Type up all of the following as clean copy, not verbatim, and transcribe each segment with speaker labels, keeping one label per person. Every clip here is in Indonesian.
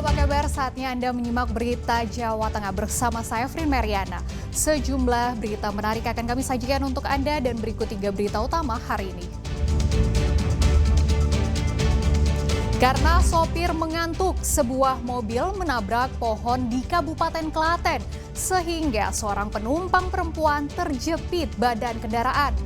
Speaker 1: apa kabar? Saatnya Anda menyimak berita Jawa Tengah bersama saya, Frin Mariana. Sejumlah berita menarik akan kami sajikan untuk Anda dan berikut 3 berita utama hari ini. Karena sopir mengantuk, sebuah mobil menabrak pohon di Kabupaten Klaten, sehingga seorang penumpang perempuan terjepit badan kendaraan.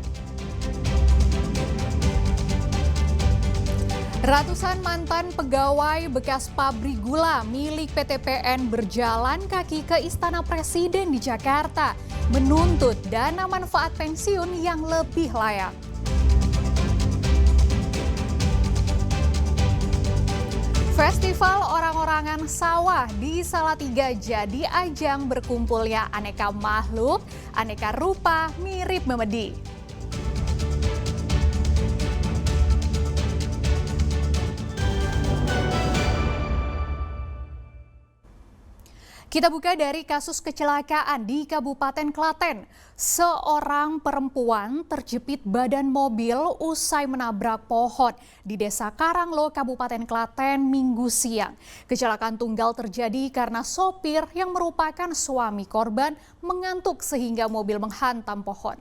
Speaker 1: Ratusan mantan pegawai bekas pabrik gula milik PTPN berjalan kaki ke Istana Presiden di Jakarta, menuntut dana manfaat pensiun yang lebih layak. Festival orang-orangan sawah di Salatiga jadi ajang berkumpulnya aneka makhluk, aneka rupa mirip memedi. Kita buka dari kasus kecelakaan di Kabupaten Klaten. Seorang perempuan terjepit badan mobil usai menabrak pohon di Desa Karanglo, Kabupaten Klaten, Minggu siang. Kecelakaan tunggal terjadi karena sopir yang merupakan suami korban mengantuk sehingga mobil menghantam pohon.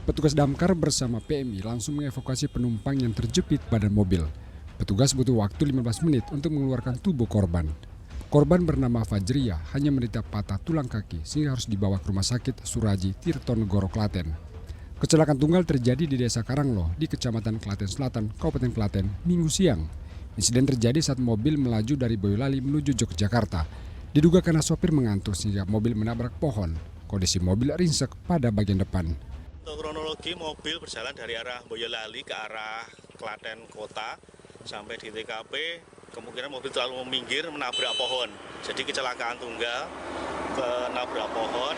Speaker 2: Petugas damkar bersama PMI langsung mengevakuasi penumpang yang terjepit badan mobil. Petugas butuh waktu 15 menit untuk mengeluarkan tubuh korban. Korban bernama Fajriya hanya menderita patah tulang kaki sehingga harus dibawa ke Rumah Sakit Suraji Tirtonegoro, Klaten. Kecelakaan tunggal terjadi di Desa Karanglo di Kecamatan Klaten Selatan, Kabupaten Klaten, Minggu siang. Insiden terjadi saat mobil melaju dari Boyolali menuju Yogyakarta. Diduga karena sopir mengantuk sehingga mobil menabrak pohon. Kondisi mobil ringsek pada bagian depan.
Speaker 3: Untuk kronologi, mobil berjalan dari arah Boyolali ke arah Klaten Kota sampai di TKP, kemungkinan mobil terlalu meminggir menabrak pohon. Jadi kecelakaan tunggal, menabrak pohon,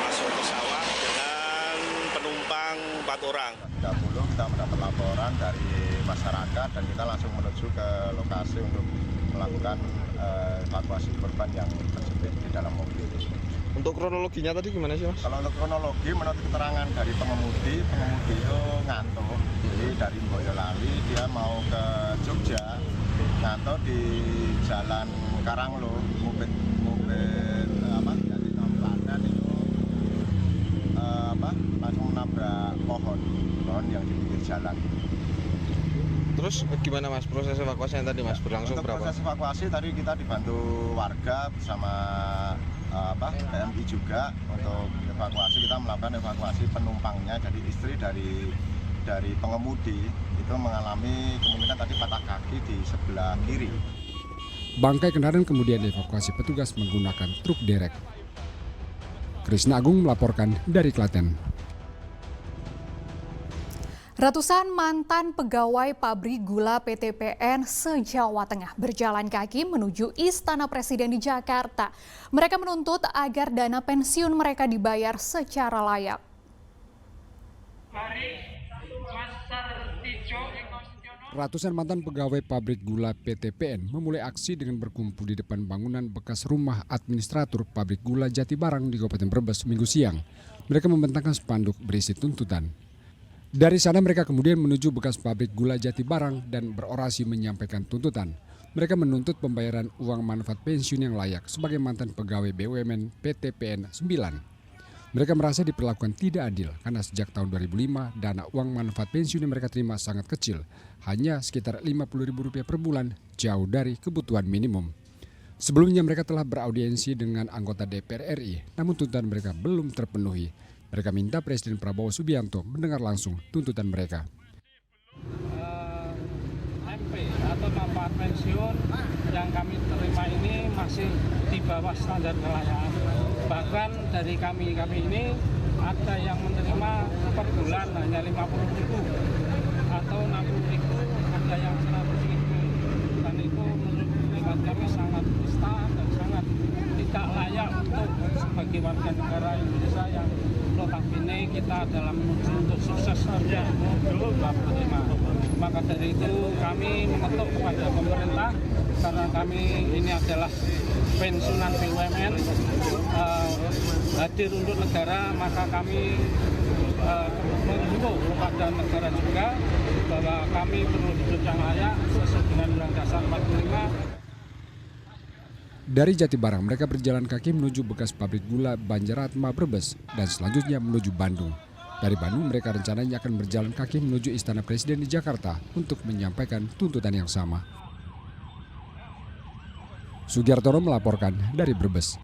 Speaker 3: masuk ke sawah dengan penumpang 4 orang.
Speaker 4: 30 kita mendapat laporan dari masyarakat dan kita langsung menuju ke lokasi untuk melakukan evakuasi korban yang terjepit di dalam mobil.
Speaker 5: Untuk kronologinya tadi gimana sih, Mas?
Speaker 4: Kalau untuk kronologi, menurut keterangan dari pengemudi itu ngantuk. Jadi dari Boyolali dia mau ke Jogja, ngantuk di Jalan Karanglo, mobil dari Klaten itu langsung menabrak pohon yang di pinggir jalan.
Speaker 5: Terus gimana, Mas, proses evakuasi yang tadi, Mas, berlangsung
Speaker 4: untuk
Speaker 5: berapa?
Speaker 4: Proses evakuasi tadi kita dibantu warga bersama PMI juga untuk evakuasi. Kita melakukan evakuasi penumpangnya, jadi istri dari pengemudi itu mengalami kemungkinan tadi patah kaki di sebelah kiri.
Speaker 2: Bangkai kendaraan kemudian dievakuasi petugas menggunakan truk derek. Krisna Agung melaporkan dari Klaten.
Speaker 1: Ratusan mantan pegawai pabrik gula PTPN se-Jawa Tengah berjalan kaki menuju Istana Presiden di Jakarta. Mereka menuntut agar dana pensiun mereka dibayar secara layak.
Speaker 2: Ratusan mantan pegawai pabrik gula PTPN memulai aksi dengan berkumpul di depan bangunan bekas rumah administratur pabrik gula Jatibarang di Kabupaten Brebes Minggu siang. Mereka membentangkan spanduk berisi tuntutan. Dari sana mereka kemudian menuju bekas pabrik gula Jatibarang dan berorasi menyampaikan tuntutan. Mereka menuntut pembayaran uang manfaat pensiun yang layak sebagai mantan pegawai BUMN PTPN 9. Mereka merasa diperlakukan tidak adil karena sejak tahun 2005 dana uang manfaat pensiun yang mereka terima sangat kecil, hanya sekitar Rp50.000 per bulan, jauh dari kebutuhan minimum. Sebelumnya mereka telah beraudiensi dengan anggota DPR RI, namun tuntutan mereka belum terpenuhi. Mereka minta Presiden Prabowo Subianto mendengar langsung tuntutan mereka.
Speaker 6: MP atau manfaat pensiun yang kami terima ini masih di bawah standar kelayakan. Bahkan dari kami ini ada yang menerima per bulan hanya 50.000 atau 60.000, ada yang 100.000. Dan itu menurut kami sangat nista dan sangat tidak layak bagi warga negara Indonesia yang notabene kita dalam menuju untuk sukses saja 2025. Maka dari itu kami mengetuk kepada pemerintah karena kami ini adalah pensiunan BUMN hadir untuk negara, maka kami menghimbau kepada negara juga bahwa kami perlu hidup yang layak sesuai dengan Undang Dasar 45.
Speaker 2: Dari Jatibarang, mereka berjalan kaki menuju bekas pabrik gula Banjaratma Brebes dan selanjutnya menuju Bandung. Dari Bandung, mereka rencananya akan berjalan kaki menuju Istana Presiden di Jakarta untuk menyampaikan tuntutan yang sama. Sugiartono melaporkan dari Brebes.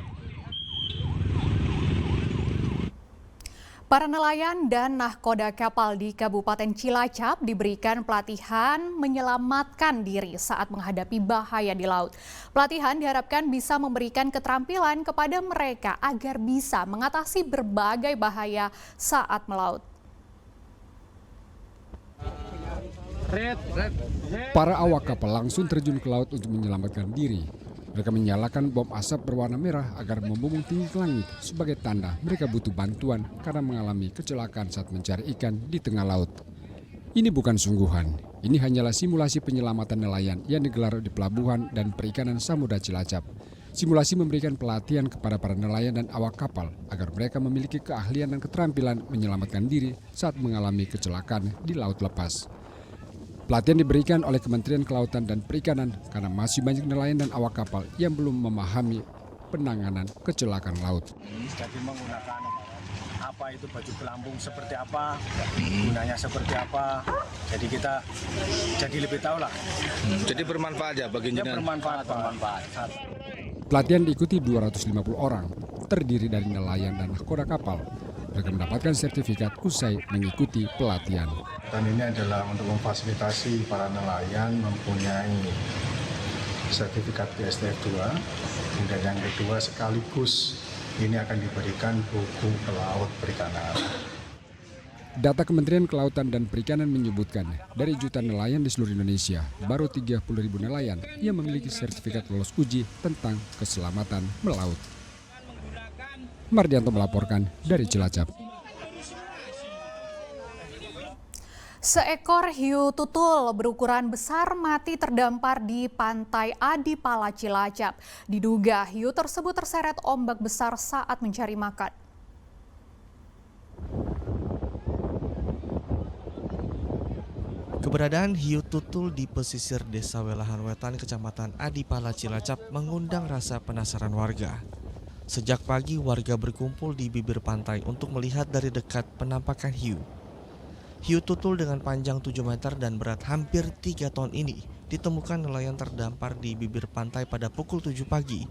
Speaker 1: Para nelayan dan nahkoda kapal di Kabupaten Cilacap diberikan pelatihan menyelamatkan diri saat menghadapi bahaya di laut. Pelatihan diharapkan bisa memberikan keterampilan kepada mereka agar bisa mengatasi berbagai bahaya saat melaut.
Speaker 2: Para awak kapal langsung terjun ke laut untuk menyelamatkan diri. Mereka menyalakan bom asap berwarna merah agar membumbung tinggi ke langit sebagai tanda mereka butuh bantuan karena mengalami kecelakaan saat mencari ikan di tengah laut. Ini bukan sungguhan, ini hanyalah simulasi penyelamatan nelayan yang digelar di Pelabuhan dan Perikanan Samudra Cilacap. Simulasi memberikan pelatihan kepada para nelayan dan awak kapal agar mereka memiliki keahlian dan keterampilan menyelamatkan diri saat mengalami kecelakaan di laut lepas. Pelatihan diberikan oleh Kementerian Kelautan dan Perikanan karena masih banyak nelayan dan awak kapal yang belum memahami penanganan kecelakaan laut.
Speaker 7: Jadi menggunakan apa itu baju pelampung seperti apa, gunanya seperti apa. Jadi kita jadi lebih tahu lah.
Speaker 5: Jadi bermanfaat ya bagi jenengan?
Speaker 7: Bermanfaat.
Speaker 2: Pelatihan diikuti 250 orang, terdiri dari nelayan dan nahkoda kapal. Mereka mendapatkan sertifikat usai mengikuti pelatihan.
Speaker 8: Dan ini adalah untuk memfasilitasi para nelayan mempunyai sertifikat PSTF 2. Kemudian yang kedua sekaligus ini akan diberikan buku pelaut perikanan.
Speaker 2: Data Kementerian Kelautan dan Perikanan menyebutkan dari jutaan nelayan di seluruh Indonesia, baru 30.000 nelayan yang memiliki sertifikat lolos uji tentang keselamatan melaut. Mardianto melaporkan dari Cilacap.
Speaker 1: Seekor hiu tutul berukuran besar mati terdampar di pantai Adipala Cilacap. Diduga hiu tersebut terseret ombak besar saat mencari makan.
Speaker 9: Keberadaan hiu tutul di pesisir Desa Welahan Wetan, Kecamatan Adipala Cilacap mengundang rasa penasaran warga. Sejak pagi warga berkumpul di bibir pantai untuk melihat dari dekat penampakan hiu. Hiu tutul dengan panjang 7 meter dan berat hampir 3 ton ini ditemukan nelayan terdampar di bibir pantai pada pukul 7 pagi.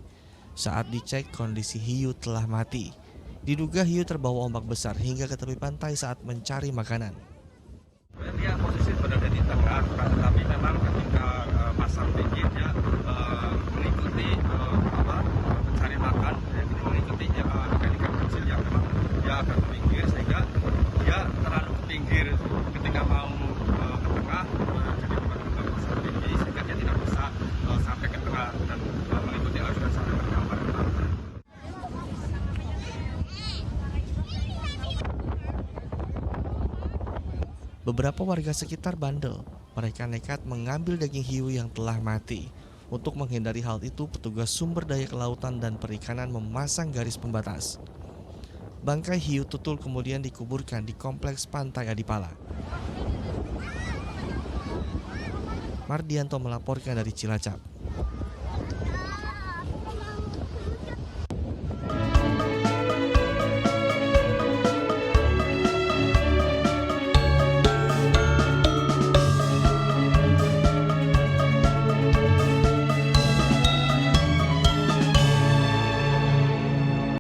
Speaker 9: Saat dicek kondisi hiu telah mati. Diduga hiu terbawa ombak besar hingga ke tepi pantai saat mencari makanan.
Speaker 10: Dia posisi berada di tengah, tetapi memang ketika pasang tinggi dia mengikuti mencari makan, mengikuti ikan-ikan kecil yang memang dia agak ke pinggir sehingga dia terlalu ke pinggir ketika mau ke tengah, jadi bukan pasang tinggi sehingga dia tidak bisa sampai ke tengah dan mengikuti aliran sampai ke tengah.
Speaker 9: Beberapa warga sekitar bandel. Mereka nekat mengambil daging hiu yang telah mati. Untuk menghindari hal itu, petugas sumber daya kelautan dan perikanan memasang garis pembatas. Bangkai hiu tutul kemudian dikuburkan di kompleks pantai Adipala. Mardianto melaporkan dari Cilacap.